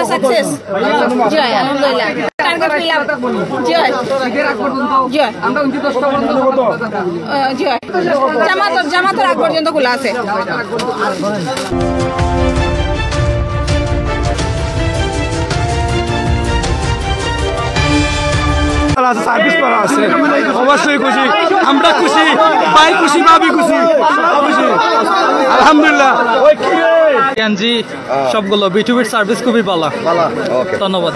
আমরা সাকসেস জয় আলহামদুলিল্লাহ target fill up জয় জয় আমরা 29টা পর্যন্ত জয় জামাতের আগ পর্যন্ত খোলা আছে সার্ভিস করা আছে অবশ্যই খুশি আমরা খুশি ভাই খুশি ভাবি খুশি আলহামদুলিল্লাহ জি সবগুলো বিটুবির সার্ভিস খুবই ভালো ধন্যবাদ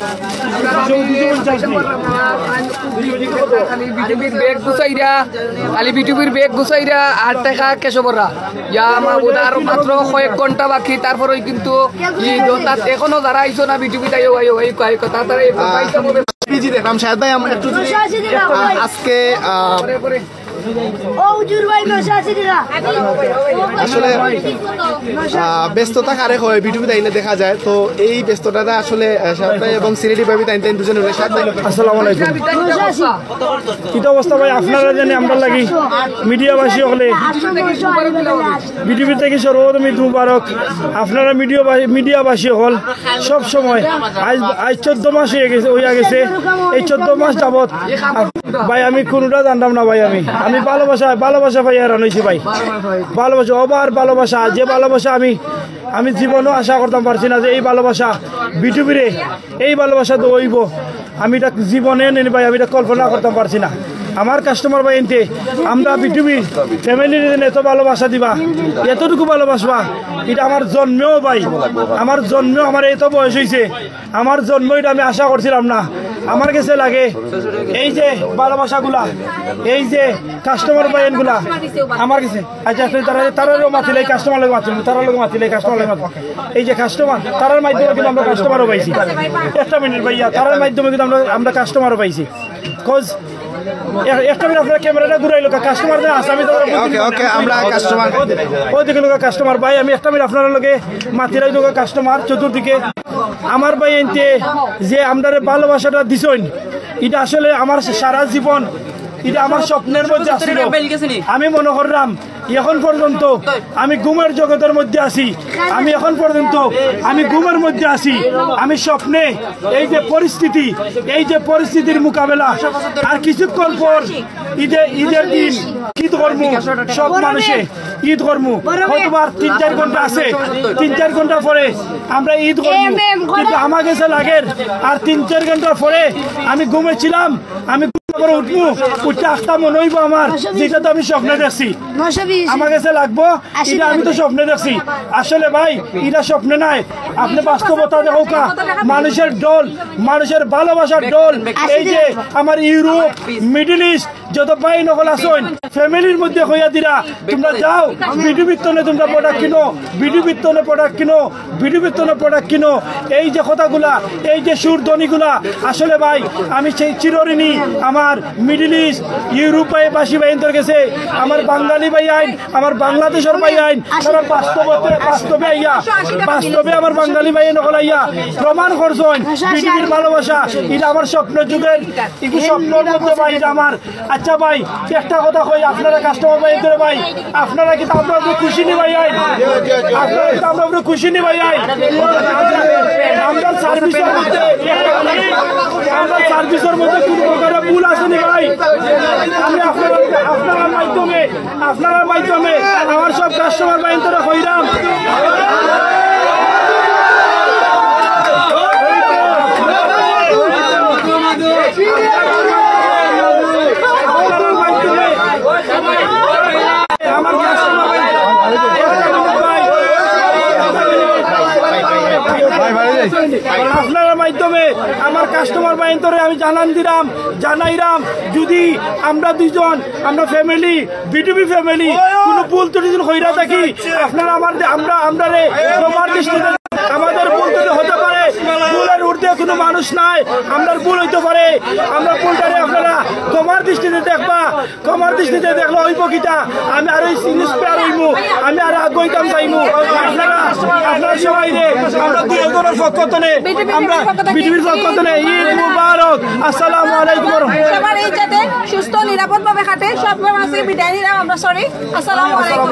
বিটুবির বেগ গুছাইরা 8 টাকা কেশবরা ইয়া মাহবুদ আর মাত্র কয়েক ঘন্টা বাকি তারপরেই কিন্তু এখনো যারা আইছো না বিটুবি তাইও এই কথা তারা পিজি দেখলাম শাহেদ ভাই আমরা একটু আজকে আসলে ব্যস্ততা কারে হয় বিটুবি তাইলে দেখা যায় তো এই ব্যস্ততাটা আসলে শাহেদ ভাই এবং সিনিয়র ভাবি তাই দুজনে হলে শাহেদ ভাই আসসালামু আলাইকুম কি অবস্থা ভাই আপনারা জানি আমরা লাগি মিডিয়াবাসী হলে বিটুবি থেকে সর্বপ্রথম ঈদ মুবারক আপনারা মিডিয়াবাসী হল সব সময় আজ 14 মাস হয়ে গেছে এই 14 মাস যাবত ভাই আমি কোনটা জানতাম না ভাই আমি ভালোবাসা ভাই আর আনাইছি ভাই ভালোবাসা অবার ভালোবাসা যে ভালোবাসা আমি জীবনও আশা করতাম পারছি না যে এই ভালোবাসা বিটুবিরে এই ভালোবাসা তো হইব আমি এটা জীবনে নেই ভাই আমি এটা কল্পনা করতাম পারছি না আমার কাস্টমার ভাই এনতে আমরা বিটুবি ফ্যামিলির এত ভালোবাসা দিবা এতটুকু ভালোবাসবা এটা আমার জন্মেও ভাই আমার এত বয়স হয়েছে আমার জন্ম এটা আমি আশা করছিলাম না আমার কাছে লাগে এই যে ভালোবাসাগুলা এই যে কাস্টমার ভাইগুলা আমার কাছে আচ্ছা তারারও মাতিলে কাস্টমার লোক মাতিল তারা লোক মাতিলে কাস্টমার লোক মাতিল এই যে কাস্টমার তারার মাধ্যমে কিন্তু আমরা কাস্টমারও পাইছি একটা মিনিট ভাইয়া তারার মাধ্যমে কিন্তু আমরা কাস্টমারও পাইছি কজ একটা মিনিট আপনার ক্যামেরাটা ঘুরাইলো কাস্টমার আসামি ওইদিকে লোক কাস্টমার ভাই আমি একটা মিনিট আপনার লগে মাতিরাই লোক কাস্টমার চতুর্দিকে আমার ভাই এনতে যে আমরা ভালোবাসাটা দিছেন এটা আসলে আমার সারা জীবন এটা আমার স্বপ্নের মধ্যে আসছিল আমি মনে করলাম এখন পর্যন্ত আমি ঘুমের জগতের মধ্যে আছি এখন পর্যন্ত আমি ঘুমের মধ্যে আছি আমি স্বপ্নে এই যে পরিস্থিতির মোকাবেলা আর কিছুক্ষণ পর ঈদের দিন ঈদ কর্ম সব মানুষে ঈদ কর্ম হয়তোবার 3-4 ঘন্টা আছে 3-4 ঘন্টা পরে আমরা ঈদ কর্ম কিন্তু আমার কাছে লাগে আর 3-4 ঘন্টা পরে আমি ঘুমেছিলাম আমি উঠবো উঠতে আসতে মনে হইব আমার যেটা তো আমি স্বপ্নে দেখছি আমার কাছে লাগবো এটা আমি তো স্বপ্নে দেখছি আসলে ভাই এটা স্বপ্নে নাই আপনি বাস্তবতা দেখো মানুষের দল মানুষের ভালোবাসার দল এই যে আমার ইউরোপ মিডল ইস্ট যত ভাই নকল আসেন ফ্যামিলির মধ্যে হইয়া দিরা তোমরা যাও বিটুবিত্তনে তোমরা প্রোডাক্ট কিনো বিটুবিত্তনে প্রোডাক্ট কিনো এই যে কথাগুলা এই যে সুরধ্বনিগুলা আসলে ভাই আমি সেই চিরঋণী আমার মিডল ইস্ট ইউরোপে বাসী ভাইদের কাছে আমার বাঙালি ভাই আইন আমার বাংলাদেশের ভাই আইন তারা বাস্তবে আমার বাঙালি ভাই নকল আইয়া প্রমাণ করছেন বিটুবির ভালোবাসা এটা আমার স্বপ্ন যুগের স্বপ্নের মধ্যে ভাই এটা আমার আচ্ছা ভাই একটা কথা কই আপনারা কাস্টমার ভাই ধরে ভাই আপনারা কি আমরা খুশি নি ভাই আইন আপনারা কি আমরা খুশি নি ভাই আইন আমরা সার্ভিসের মধ্যে কোনো প্রকারের ভুল আসেনি ভাই আমি আপনার মাধ্যমে আমার সব কাস্টমার ভাই ধরে কইরাম আপনার মাধ্যমে আমার কাস্টমার বাইন্তরে আমি জানাইরাম যদি আমরা দুইজন আমরা ফ্যামিলি বিটুবি ফ্যামিলি কোনো ভুল ত্রুটি হইরা থাকি আপনারা আমরা তোমার দৃষ্টিতে আমাদের ভুল ত্রুটি হতে পারে ভুলের ঊর্ধ্বে কোনো মানুষ নাই আমরা ভুল হইতে পারে আমরা ভুলটারে আপনারা তোমার দৃষ্টিতে দেখবা তোমার দৃষ্টিতে দেখলে হইব কিটা আমি আরো ইন্সপায়ার হইমু আমি আর আগাইতাম চাইমু আপনারা সবাই রে আমরা দুজনের পক্ষতনে আমরা বিটুবির পক্ষতনে ঈদ মুবারক আসসালামু আলাইকুম সবার এই যাতে সুস্থ নিরাপদভাবে কাটে সব মানুষকে বিদায় নিলাম আমরা সরি আসসালামু আলাইকুম।